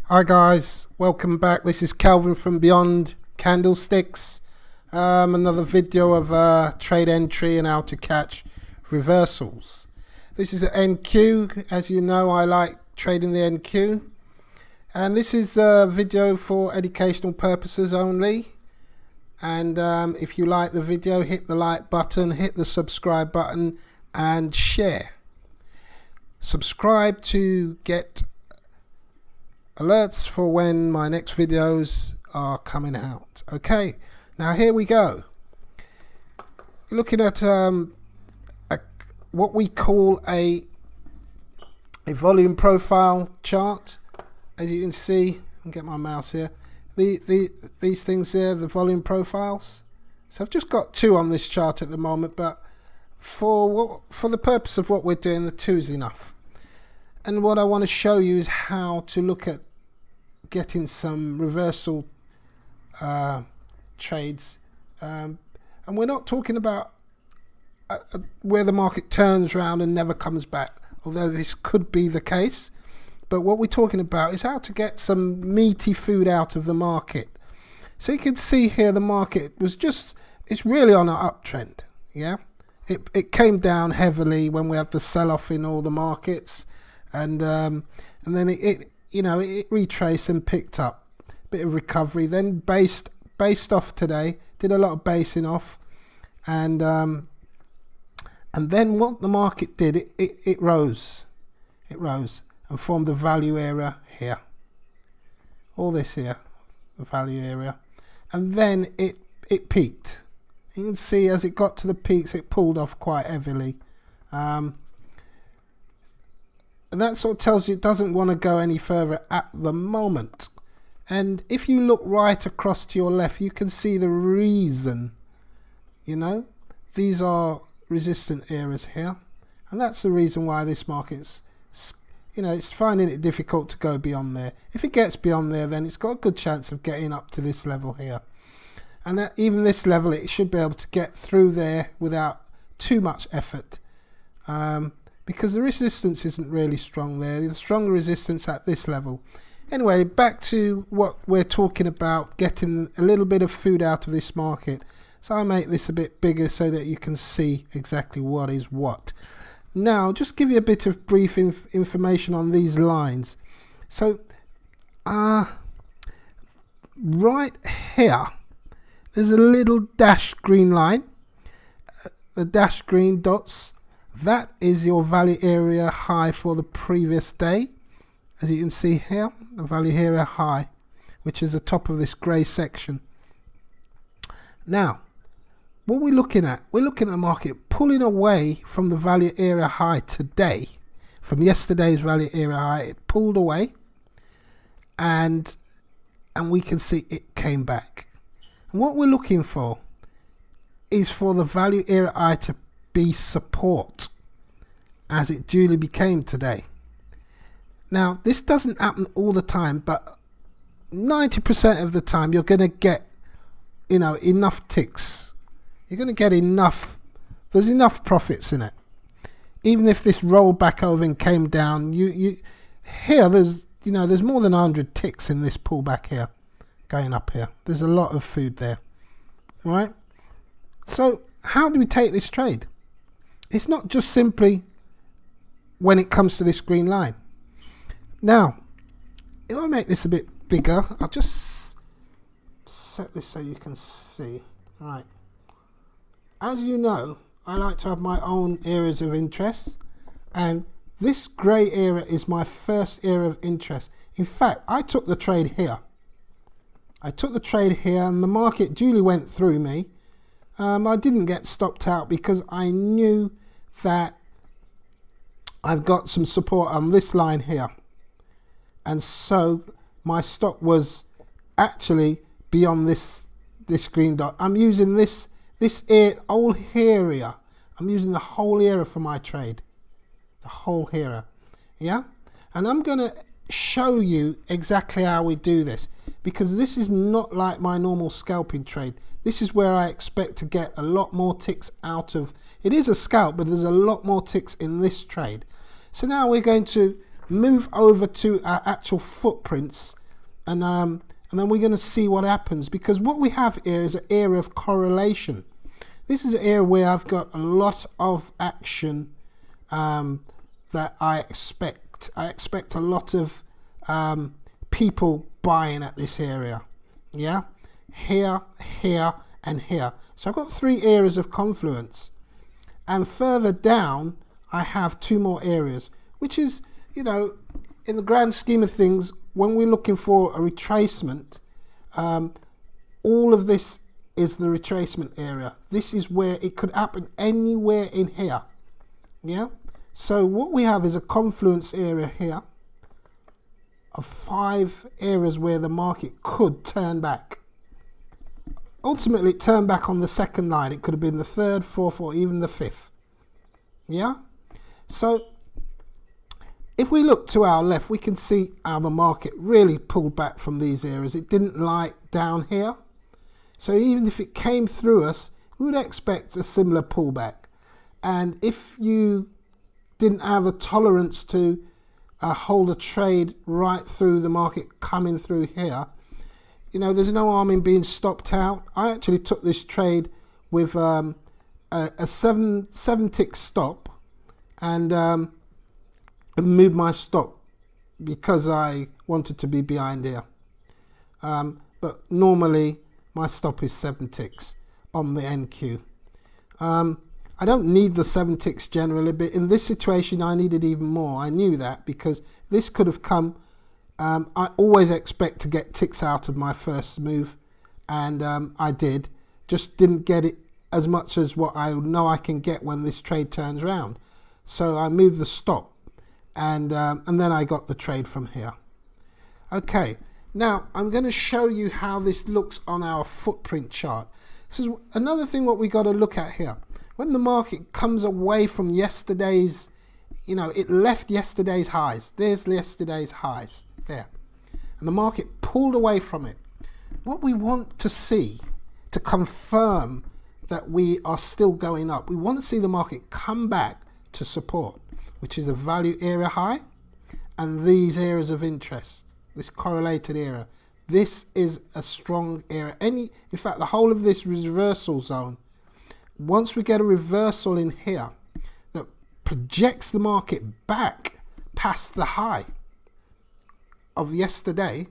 Hi guys, welcome back. This is Calvin from Beyond Candlesticks. Another video of trade entry and how to catch reversals. This is an NQ. As you know, I like trading the NQ. And this is a video for educational purposes only. And if you like the video, hit the like button, hit the subscribe button and share. Subscribe to get alerts for when my next videos are coming out. Okay, now here we go. Looking at what we call a volume profile chart. As you can see, I'll get my mouse here. These things here, the volume profiles. So I've just got two on this chart at the moment, but for the purpose of what we're doing, the two is enough. And what I want to show you is how to look at getting some reversal trades. And we're not talking about where the market turns around and never comes back, although this could be the case. But what we're talking about is how to get some meaty food out of the market. So you can see here the market was it's really on an uptrend. Yeah, it came down heavily when we had the sell-off in all the markets. And then it retraced and picked up a bit of recovery, then based off today, did a lot of basing off, and then what the market did, it rose and formed the value area here, all this here, the value area, and then it peaked. You can see as it got to the peaks, it pulled off quite heavily. And that sort of tells you it doesn't want to go any further at the moment. And if you look right across to your left, you can see the reason. These are resistant areas here. And that's the reason why this market's, it's finding it difficult to go beyond there. If it gets beyond there, then it's got a good chance of getting up to this level here. And that even this level, it should be able to get through there without too much effort. Because the resistance isn't really strong there. The stronger resistance at this level. Anyway, back to what we're talking about, getting a little bit of food out of this market. So I make this a bit bigger so that you can see exactly what is what. Now, just give you a bit of brief information on these lines. So, right here, there's a little dashed green line. The dashed green dots. That is your value area high for the previous day. As you can see here, the value area high, which is the top of this grey section. Now, what we're looking at the market pulling away from the value area high today, from yesterday's value area high. It pulled away, and we can see it came back. And what we're looking for is for the value area high to be support, as it duly became today. Now, this doesn't happen all the time, but 90% of the time you're going to get enough ticks. You're going to get enough, there's enough profits in it. Even if this rolled back over and came down, here there's more than 100 ticks in this pullback here, going up here. There's a lot of food there, right? So how do we take this trade? It's not just simply when it comes to this green line. Now, if I make this a bit bigger, I'll just set this so you can see. Right. As you know, I like to have my own areas of interest, and this grey area is my first area of interest. In fact, I took the trade here. And the market duly went through me. I didn't get stopped out because I knew that I've got some support on this line here, and so my stop was actually beyond this green dot. I'm using this whole area. I'm using the whole area for my trade, the whole area. Yeah, and I'm gonna show you exactly how we do this, because this is not like my normal scalping trade. This is where I expect to get a lot more ticks out of. It is a scalp, but there's a lot more ticks in this trade. So now we're going to move over to our actual footprints, and then we're going to see what happens, because what we have here is an area of correlation. This is an area where I've got a lot of action that I expect. I expect a lot of people buying at this area. Yeah, here, here, and here. So I've got 3 areas of confluence, and further down I have 2 more areas, which is, you know, in the grand scheme of things, when we're looking for a retracement, all of this is the retracement area. This is where it could happen anywhere in here. Yeah, so what we have is a confluence area here of 5 areas where the market could turn back. Ultimately it turned back on the second line. It could have been the 3rd, 4th, or even the 5th. Yeah, so if we look to our left, we can see how the market really pulled back from these areas. It didn't like down here. So even if it came through us, we would expect a similar pullback. And if you didn't have a tolerance to hold a trade right through the market coming through here, you know, there's no harm in being stopped out. I actually took this trade with a 7 tick stop, and moved my stop because I wanted to be behind here. But normally my stop is 7 ticks on the NQ. I don't need the 7 ticks generally, but in this situation I needed even more. I knew that because this could have come. I always expect to get ticks out of my first move, and I did. Just didn't get it as much as what I know I can get when this trade turns around. So I moved the stop, and then I got the trade from here. Okay, now I'm going to show you how this looks on our footprint chart. This is another thing what we got to look at here. When the market comes away from yesterday's, you know, it left yesterday's highs. There's yesterday's highs there, and the market pulled away from it. What we want to see to confirm that we are still going up, we want to see the market come back to support, which is the value area high and these areas of interest, this correlated area. This is a strong area. In fact, the whole of this reversal zone, once we get a reversal in here that projects the market back past the high of yesterday,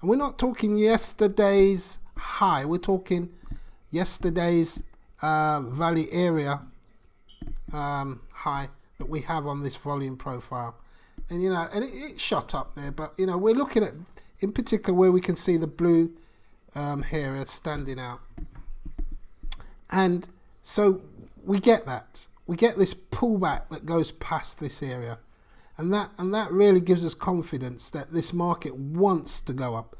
and we're not talking yesterday's high, we're talking yesterday's value area high that we have on this volume profile. And you know, and it shot up there, but you know, we're looking at in particular where we can see the blue here standing out, and so we get that, we get this pullback that goes past this area, and that really gives us confidence that this market wants to go up.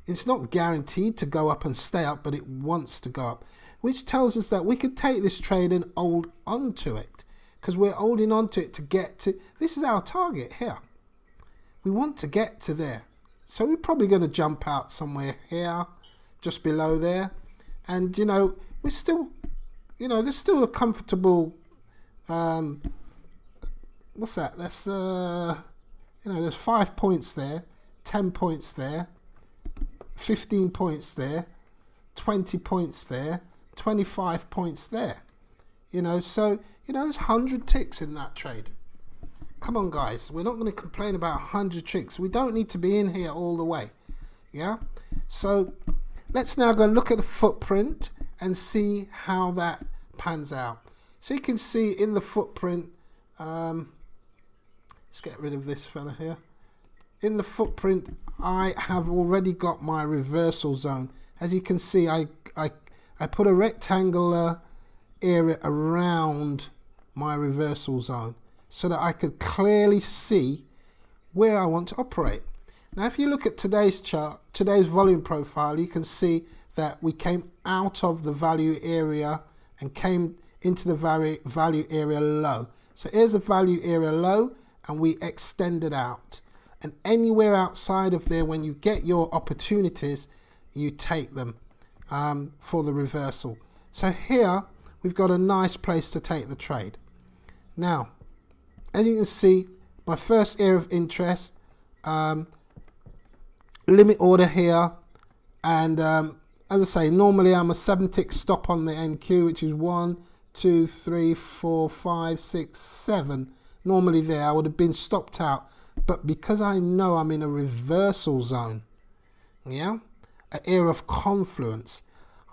It's not guaranteed to go up and stay up, but it wants to go up, which tells us that we could take this trade and hold on to it, because we're holding on to it to get to, this is our target here. We want to get to there. So we're probably going to jump out somewhere here, just below there. And, you know, we're still, you know, there's still a comfortable, what's that? That's, you know, there's 5 points there, 10 points there, 15 points there, 20 points there, 25 points there. You know, so, you know, there's 100 ticks in that trade. Come on, guys. We're not going to complain about 100 ticks. We don't need to be in here all the way. Yeah? So let's now go and look at the footprint and see how that pans out. So you can see in the footprint, let's get rid of this fella here. In the footprint, I have already got my reversal zone. As you can see, I put a rectangular area around my reversal zone so that I could clearly see where I want to operate. Now if you look at today's chart, today's volume profile, you can see that we came out of the value area and came into the value area low. So here's a value area low, and we extended out, and anywhere outside of there, when you get your opportunities, you take them for the reversal. So here we've got a nice place to take the trade. Now, as you can see, my first area of interest, limit order here, and as I say, normally I'm a 7 tick stop on the NQ, which is 1, 2, 3, 4, 5, 6, 7. Normally there I would have been stopped out, but because I know I'm in a reversal zone, yeah, an area of confluence,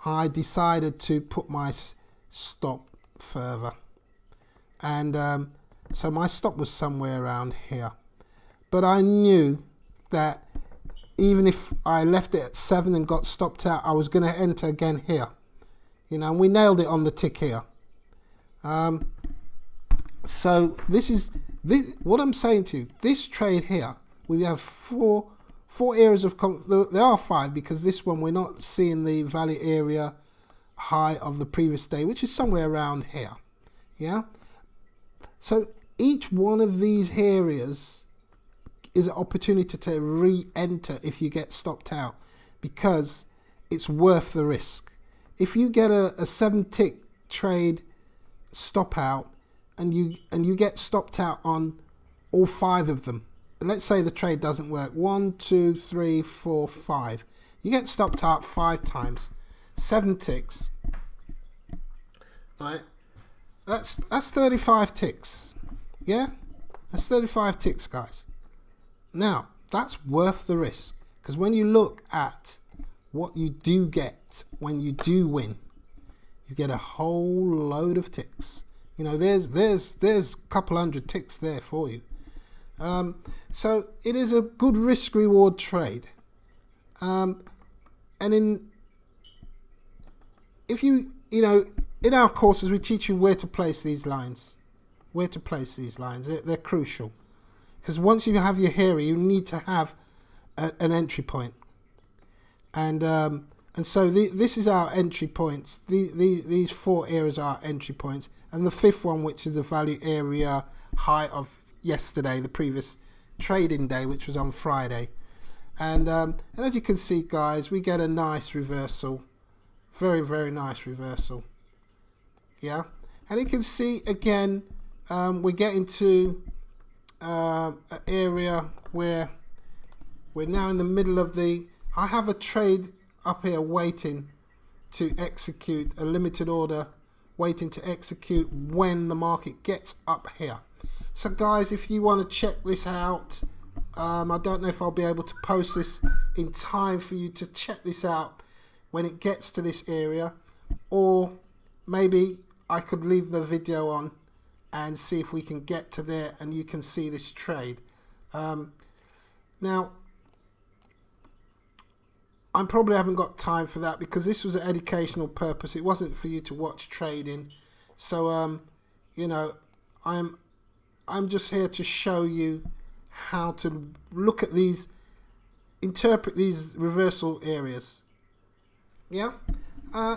I decided to put my stop further, and so my stop was somewhere around here. But I knew that even if I left it at 7 and got stopped out, I was going to enter again here, you know, and we nailed it on the tick here. So this what I'm saying to you, this trade here, we have four areas of there are 5, because this one we're not seeing the value area high of the previous day, which is somewhere around here. Yeah, so each one of these areas is an opportunity to re-enter if you get stopped out, because it's worth the risk. If you get a 7 tick trade stop out and you get stopped out on all 5 of them, and let's say the trade doesn't work, 1, 2, 3, 4, 5, you get stopped out 5 times, 7 ticks, right? That's 35 ticks. Yeah, that's 35 ticks, guys. Now that's worth the risk, because when you look at what you do get when you do win, you get a whole load of ticks. You know, there's a couple hundred ticks there for you. So it is a good risk reward trade. And if you know, in our courses we teach you where to place these lines. They're crucial, because once you have your area, you need to have an entry point. And so this is our entry points. These 4 areas are our entry points, and the 5th one, which is the value area high of yesterday, the previous trading day, which was on Friday. And as you can see, guys, we get a nice reversal, very nice reversal. Yeah, and you can see again, we're getting to an area where we're now in the middle of I have a trade up here waiting to execute, a limited order waiting to execute when the market gets up here. So guys, if you want to check this out, I don't know if I'll be able to post this in time for you to check this out when it gets to this area, or maybe I could leave the video on and see if we can get to there and you can see this trade. Now I probably haven't got time for that, because this was an educational purpose. It wasn't for you to watch trading. So you know, I'm just here to show you how to look at these, interpret these reversal areas. Yeah,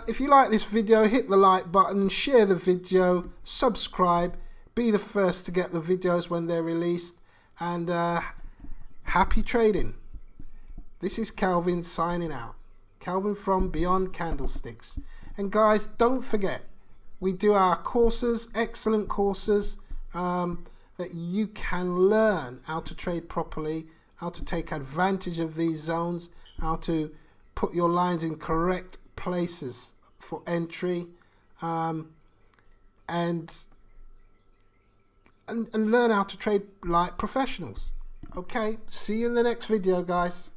if you like this video, hit the like button, share the video, subscribe, be the first to get the videos when they're released, and happy trading. This is Calvin signing out. Calvin from Beyond Candlesticks. And guys, don't forget, we do our courses, excellent courses, that you can learn how to trade properly, how to take advantage of these zones, how to put your lines in correct places for entry, and learn how to trade like professionals. Okay, see you in the next video, guys.